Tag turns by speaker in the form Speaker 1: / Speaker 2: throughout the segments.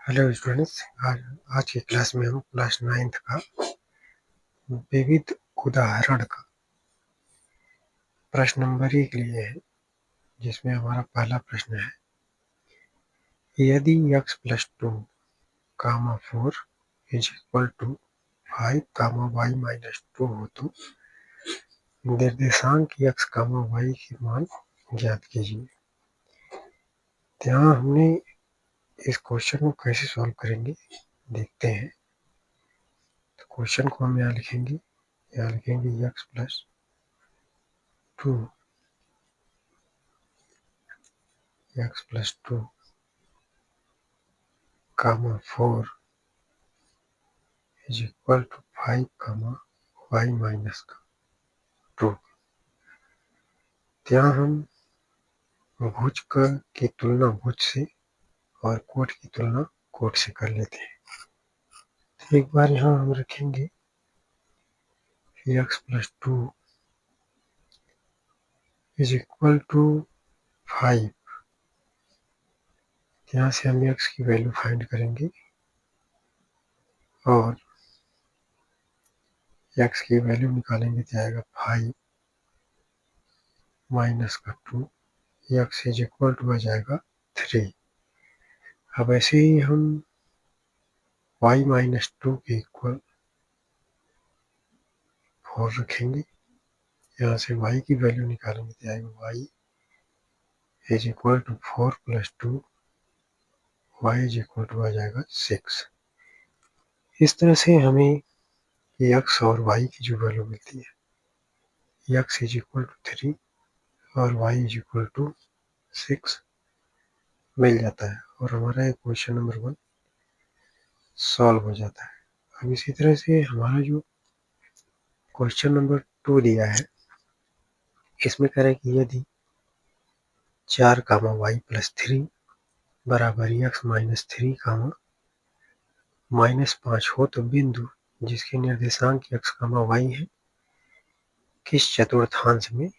Speaker 1: Hello students. आज की class में हम क्लास 9th का विविध उदाहरण का प्रश्न नंबर 1 लिए हैं, जिसमें हमारा पहला प्रश्न है, यदि x + 2, 4 is equal to 5, y - 2 हो तो निर्देशांक x, y के मान ज्ञात कीजिए। तो यहाँ हमने इस क्वेश्चन को कैसे सॉल्व करेंगे देखते हैं। तो क्वेश्चन को हम यहाँ लिखेंगे x + 2, x + 2, 4 is equal to 5, y - 2। यहाँ हम भुज की तुलना भुज से और कोट की तुलना कोट से कर लेते हैं। तो एक बार यहाँ हम रखेंगे x + 2 इज इक्वल टू 5। यहाँ से हम x की वैल्यू फाइंड करेंगे और x की वैल्यू निकालेंगे तो आएगा 5 - 2, x इज इक्वल टू आ जाएगा 3। अब ऐसे ही हम y - 2 के इक्वल 4 रखेंगे। यहाँ से y की वैल्यू निकालेंगे तो आएगा y is equal to 4 + 2, y is equal to आ जाएगा 6। इस तरह से हमें x और y की जो वैल्यू मिलती है, x इज इक्वल टू 3 और y इज इक्वल टू 6 मिल जाता है और हमारा क्वेश्चन नंबर 1 सॉल्व हो जाता है। अब इसी तरह से हमारा जो क्वेश्चन नंबर 2 दिया है, इसमें कह रहा है कि यदि 4, y + 3 बराबर x - 3, -5 हो तो बिंदु जिसके निर्देशांक x, y है किस चतुर्थांश में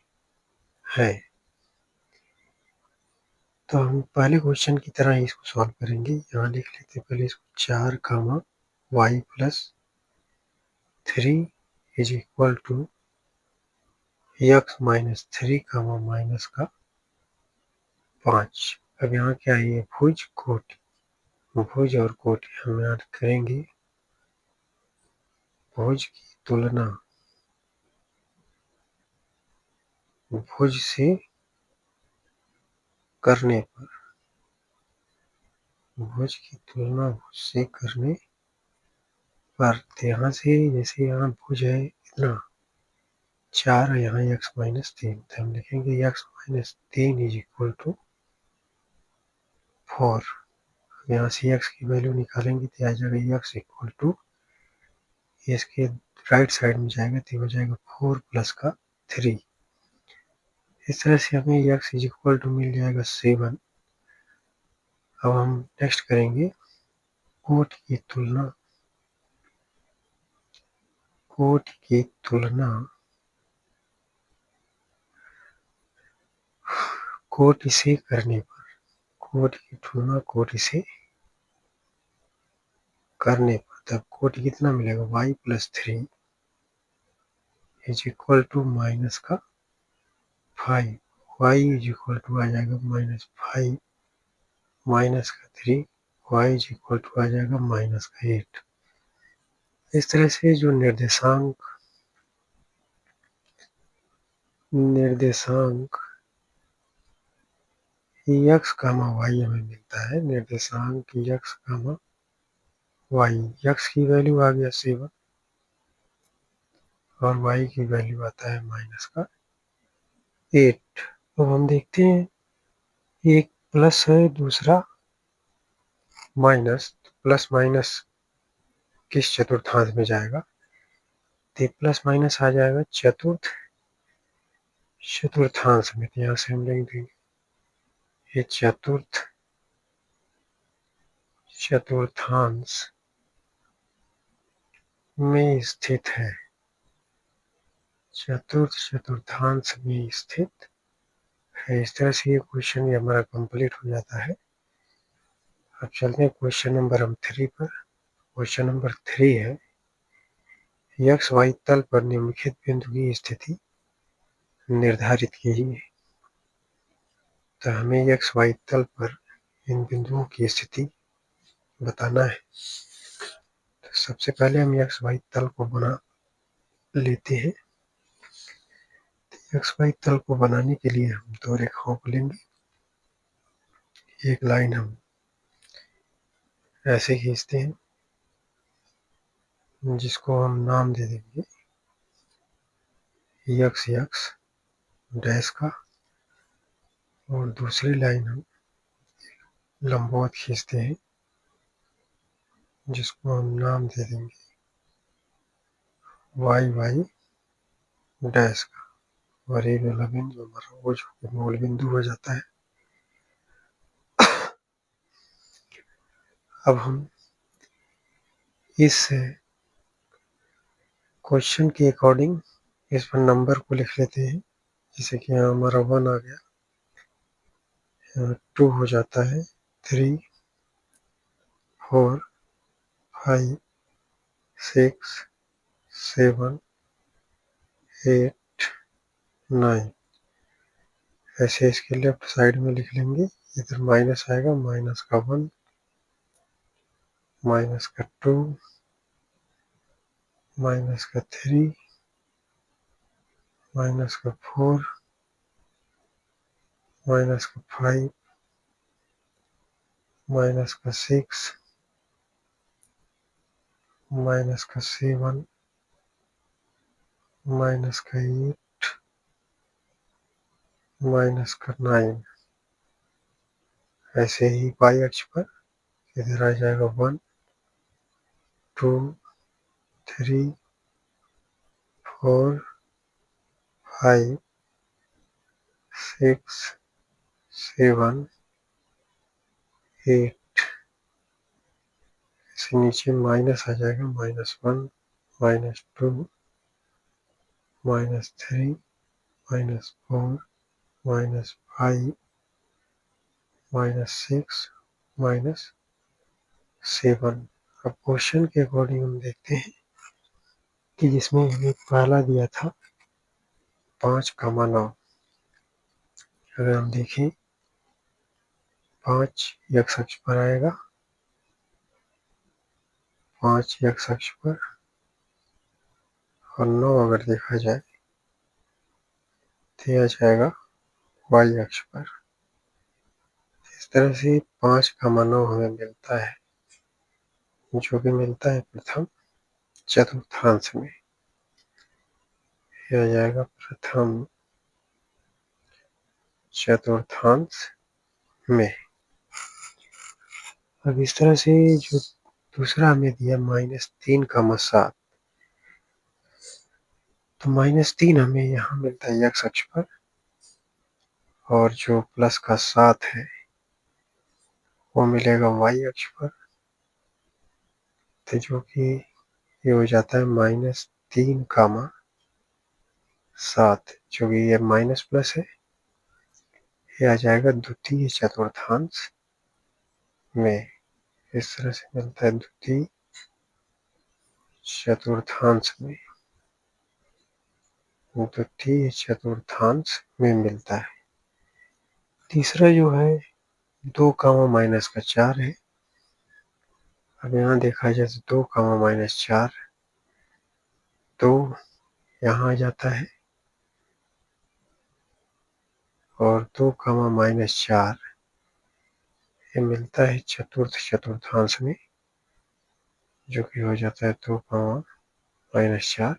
Speaker 1: है। तो हम पहले क्वेश्चन की तरह इसको सॉल्व करेंगे। यहाँ लिख लेते हैं पहले इसको 4, y + 3 is equal to x - 3, -5। अब यहाँ क्या है, भुज कोटि, भुज और कोटि हम याद करेंगे। भुज की तुलना भुज से करने पर, भुज की तुलना भुज से करने पर, यहाँ से जैसे यहाँ भुज है इतना 4, यहाँ x - 3, तो हम लिखेंगे x - 3 इज इक्वल टू 4। यहाँ से x की वैल्यू निकालेंगे तो आ जाएगा x इक्वल टू, इसके राइट साइड में जाएगा तो हो जाएगा 4 + 3। इस तरह से हमें x इज इक्वल टू मिल जाएगा 7। अब हम नेक्स्ट करेंगे कोट की तुलना, कोट की तुलना कोटि से करने पर, कोट की तुलना कोटि से करने पर, तब कोटि कितना मिलेगा, y + 3 is equal to -5, y is equal to आ जाएगा -5 -3, y इज इक्वल टू आ जाएगा -8। इस तरह से जो निर्देशांक x, y हमें मिलता है। निर्देशांक x, y, x की वैल्यू आ गया 7 और y की वैल्यू आता है -8। अब हम देखते हैं, एक प्लस है दूसरा माइनस, प्लस माइनस किस चतुर्थांश में जाएगा, तो प्लस माइनस आ जाएगा चतुर्थांश में। तो यहाँ से हम लिख देंगे ये चतुर्थांश में स्थित है, चतुर्थांश में स्थित है। इस तरह से ये क्वेश्चन हमारा कंप्लीट हो जाता है। अब चलते हैं क्वेश्चन नंबर 3 पर। क्वेश्चन नंबर 3 है, एक्स वाई तल पर निम्नलिखित बिंदु की स्थिति निर्धारित कीजिए। तो हमें एक्स वाई तल पर इन बिंदुओं की स्थिति बताना है। तो सबसे पहले हम एक्स वाई तल को बना लेते हैं। एक्स वाई तल को बनाने के लिए हम दो रेखाओं को लेंगे। एक लाइन हम ऐसे खींचते हैं जिसको हम नाम दे देंगे एक्स एक्स डैश का, और दूसरी लाइन हम लंबवत खींचते हैं जिसको हम नाम दे देंगे वाई वाई डैश का। और ये वाला बिंदु हमारा वो जो मूल बिंदु हो जाता है। अब हम इस क्वेश्चन के अकॉर्डिंग इस पर नंबर को लिख लेते हैं। जैसे कि यहाँ हमारा 1 आ गया, 2 हो जाता है, 3 4 5 6 7 8 9। ऐसे इसके लेफ्ट साइड में लिख लेंगे। इधर माइनस आएगा, माइनस का 1, माइनस का 2, माइनस का 3, माइनस का 4, माइनस का 5, माइनस का 6, माइनस का 7, माइनस का 8, माइनस का 9। ऐसे ही वाई अक्ष पर इधर आ जाएगा 1 2 3 4 5 6 7 8। ऐसे नीचे माइनस आ जाएगा, -1, -2, -3, -4, -5, -6, -7। अब क्वेश्चन के अकॉर्डिंग हम देखते हैं कि जिसमें हमें पहला दिया था 5,9। अगर हम देखें 5 एक्स अक्ष पर आएगा, 5 एक्स अक्ष पर, और 9 अगर देखा जाए तो यह जाएगा वाई अक्ष पर। इस तरह से 5,9 हमें मिलता है, जो कि मिलता है प्रथम चतुर्थांश में। यह जाएगा प्रथम चतुर्थांश में। अब इस तरह से जो दूसरा हमें दिया -3,7, तो -3 हमें यहाँ मिलता है एक्स अक्ष पर, और जो प्लस का 7 है वो मिलेगा वाई अक्ष पर। तो जो कि ये हो जाता है -3,7, जो कि ये माइनस प्लस है। ये आ जाएगा द्वितीय चतुर्थांश में। इस तरह से मिलता है द्वितीय चतुर्थांश में, द्वितीय चतुर्थांश में मिलता है। तीसरा जो है 2, -4 है। अब यहाँ देखा जाए तो 2, -4, तो यहाँ आ जाता है, और 2, -4 ये मिलता है चतुर्थ चतुर्थांश में, जो कि हो जाता है 2, -4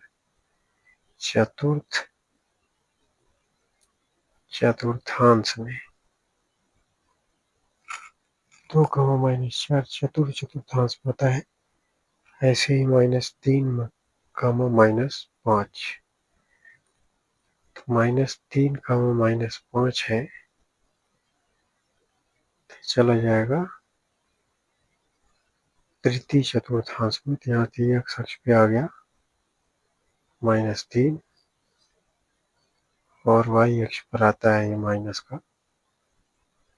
Speaker 1: चतुर्थ चतुर्थांश में। 2, -4 चतुर्थ चतुर्थांश में होता है। ऐसे ही -3, -5, तो -3, -5 है, तो चला जाएगा तृतीय चतुर्थांश में। तो यहाँ एक्स अक्ष पे आ गया -3, और वाई अक्ष पर आता है ये -5,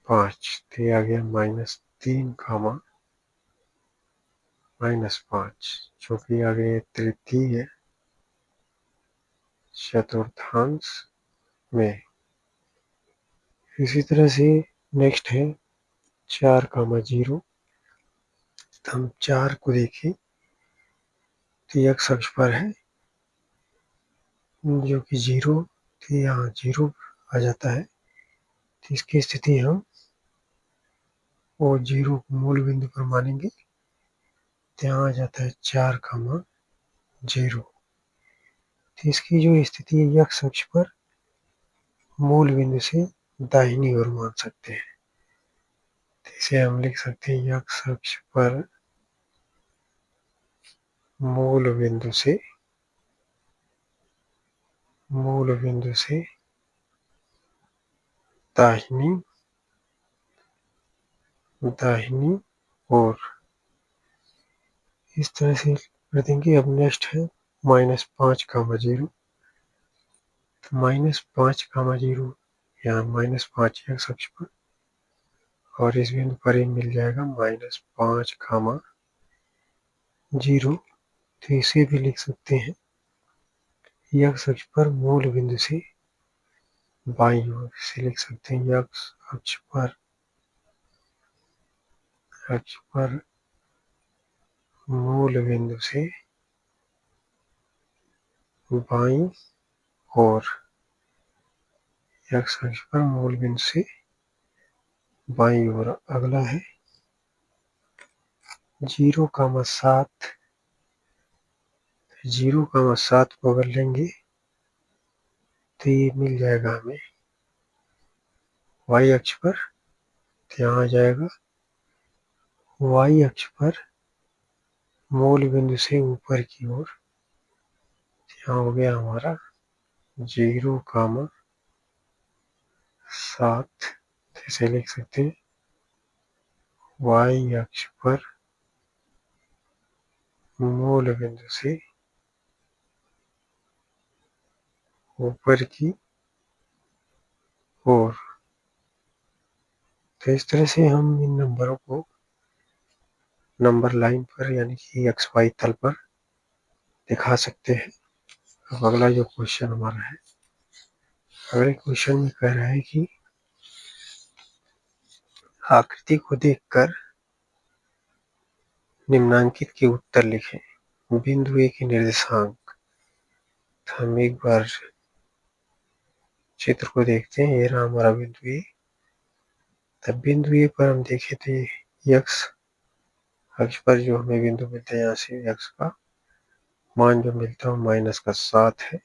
Speaker 1: तो ये आ गया 3, चूंकि आगे तृतीय चतुर्थांश में। इसी तरह से नेक्स्ट है 4, 0। हम 4 को देखें तो x अक्ष पर है, जो कि 0, तो यहाँ 0 आ जाता है। तो इसकी स्थिति हम वो 0 को मूल बिंदु पर मानेंगे, तो यहाँ आ जाता है 4, 0। तो इसकी जो स्थिति है x अक्ष पर मूल बिंदु से दाहिनी ओर मान सकते हैं। तो इसे हम लिख सकते हैं x अक्ष पर मूल बिंदु से दाहिनी ओर। इस तरह से कर देंगे। अब नेक्स्ट है -5, 0। तो -5, 0 यहाँ -5 x अक्ष पर, और इस बिंदु पर ही मिल जाएगा -5, 0। तो इसे भी लिख सकते हैं x अक्ष पर मूल बिंदु से बाईं ओर। इसे लिख सकते हैं x अक्ष पर मूल बिंदु से बाईं ओर। x अक्ष पर मूल बिंदु से बाईं ओर। अगला है 0,7। 0,7 को अगर लेंगे तो ये मिल जाएगा हमें y अक्ष पर। तो यहाँ आ जाएगा y अक्ष पर मूल बिंदु से ऊपर की ओर। यहाँ हो गया हमारा 0,7। इसे लिख सकते हैं y अक्ष पर मूल बिंदु से ऊपर की ओर। तो इस तरह से हम इन नंबरों को नंबर लाइन पर यानी कि XY तल पर दिखा सकते हैं। अब अगला जो क्वेश्चन हमारा है, अगले क्वेश्चन में कह रहा है कि आकृति को देखकर निम्नांकित के उत्तर लिखें। बिंदु ए के निर्देशांक। तो हम एक बार चित्र को देखते हैं। ये रहा हमारा बिंदु ए। तब बिंदु ए पर हम देखें तो x अक्ष पर जो हमें बिंदु मिलता है, यहाँ से x का मान जो मिलता है -7 है,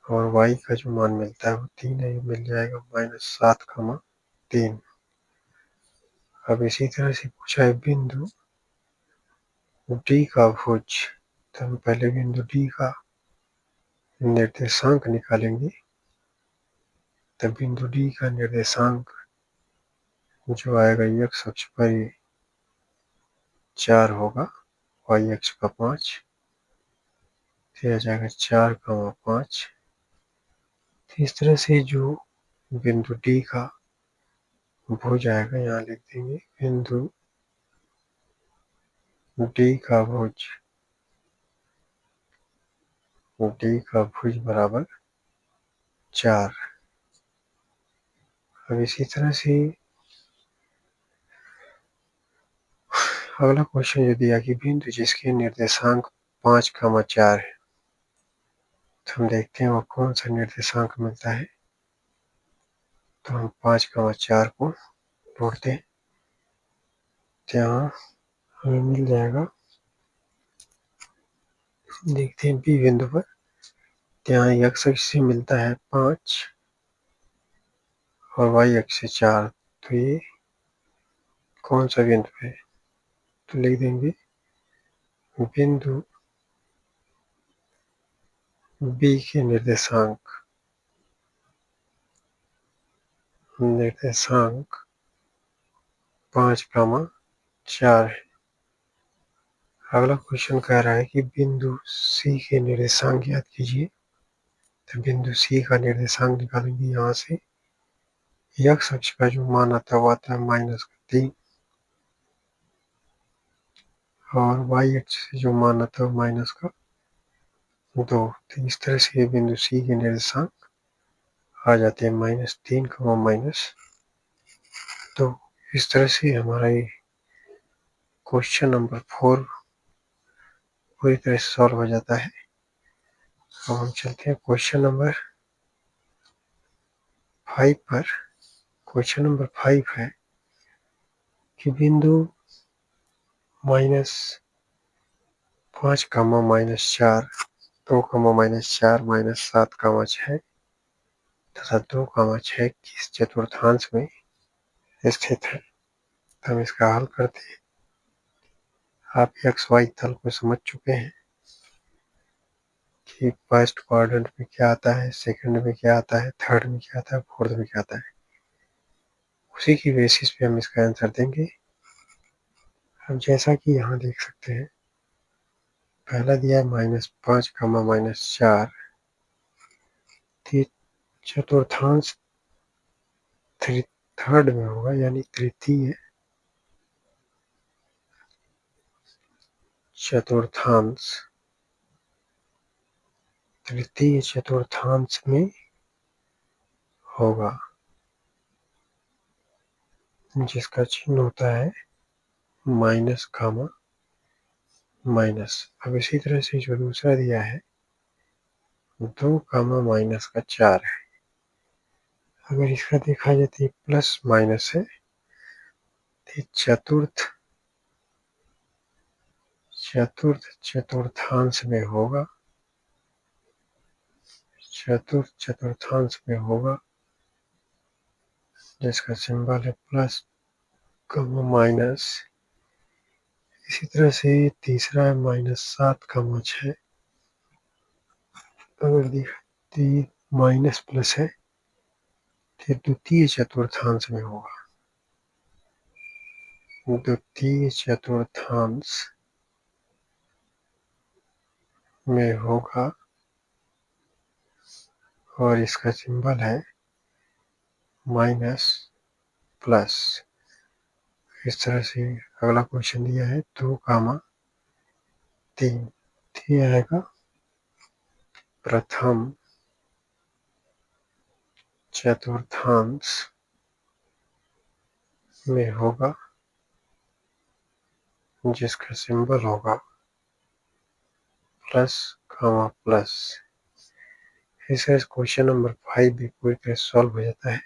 Speaker 1: और y का जो मान मिलता है वो 3 है। मिल जाएगा -7,3। अब इसी तरह से पूछा है बिंदु डी का भुज। तो हम पहले बिंदु डी का निर्देशांक निकालेंगे। तब बिंदु डी का निर्देशांक जो आएगा x अक्ष पर 4 होगा, y अक्ष का 5। तो आ जाएगा 4,5। इस तरह से जो बिंदु डी का भुज आएगा, यहाँ लिख देंगे बिंदु डी का भुज बराबर 4। अब इसी तरह से अगला क्वेश्चन जो दिया कि बिंदु जिसके निर्देशांक 5,4 है। तो हम देखते हैं वो कौन सा निर्देशांक मिलता है। तो हम 5,4 को जोड़ते हैं, तो यहाँ हमें मिल जाएगा। देखते हैं बी बिंदु पर, तो यहाँ x अक्ष से मिलता है 5 और y अक्ष से 4। तो ये कौन सा बिंदु है? तो लिख देंगे बिंदु बी के निर्देशांक 5,4 है। अगला क्वेश्चन कह रहा है कि बिंदु सी के निर्देशांक ज्ञात कीजिए। तो बिंदु सी का निर्देशांक निकालेंगे। यहाँ से x अक्ष का जो मान आता है वो आता है 3 और वाई एक्सिस से जो मान आता है माइनस का 2। तो इस तरह से ये बिंदु सी के निर्देशांक आ जाते हैं -3, -2। तो इस तरह से हमारा ये क्वेश्चन नंबर 4 पूरी तरह से सॉल्व हो जाता है। अब हम चलते हैं क्वेश्चन नंबर 5 पर। क्वेश्चन नंबर 5 है कि बिंदु -5, -4, 2, -4, -7, -6 तथा 2, 6 किस चतुर्थांश में स्थित है। तो हम इसका हल करते हैं। आप XY तल को समझ चुके हैं कि फर्स्ट क्वाड्रेंट में क्या आता है, सेकंड में क्या आता है, थर्ड में क्या आता है, फोर्थ में क्या आता है। उसी की बेसिस पे हम इसका आंसर देंगे। अब जैसा कि यहाँ देख सकते हैं, पहला दिया है -5, -4, चतुर्थांश थर्ड में होगा, यानी तृतीय चतुर्थांश में होगा, जिसका चिन्ह होता है माइनस, माइनस। अब इसी तरह से जो दूसरा दिया है 2, -4 है। अगर इसका देखा जाए तो प्लस माइनस है, तो चतुर्थांश में होगा, चतुर्थांश में होगा, जिसका सिंबल है प्लस, माइनस। इसी तरह से तीसरा है -7, 6। अगर देखते माइनस प्लस है तो द्वितीय चतुर्थांश में होगा, द्वितीय चतुर्थांश में होगा और इसका सिंबल है माइनस प्लस। इस तरह से अगला क्वेश्चन दिया है 2, 3। ये आएगा प्रथम चतुर्थांश में होगा, जिसका सिंबल होगा प्लस, प्लस। इस तरह से क्वेश्चन नंबर 5 भी पूरी तरह सॉल्व हो जाता है।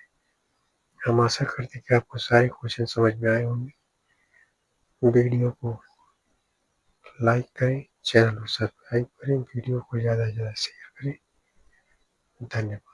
Speaker 1: हम आशा करते हैं कि आपको सारे क्वेश्चन समझ में आए होंगे। वीडियो को लाइक करें, चैनल को सब्सक्राइब करें, वीडियो को ज़्यादा से ज़्यादा शेयर करें। धन्यवाद।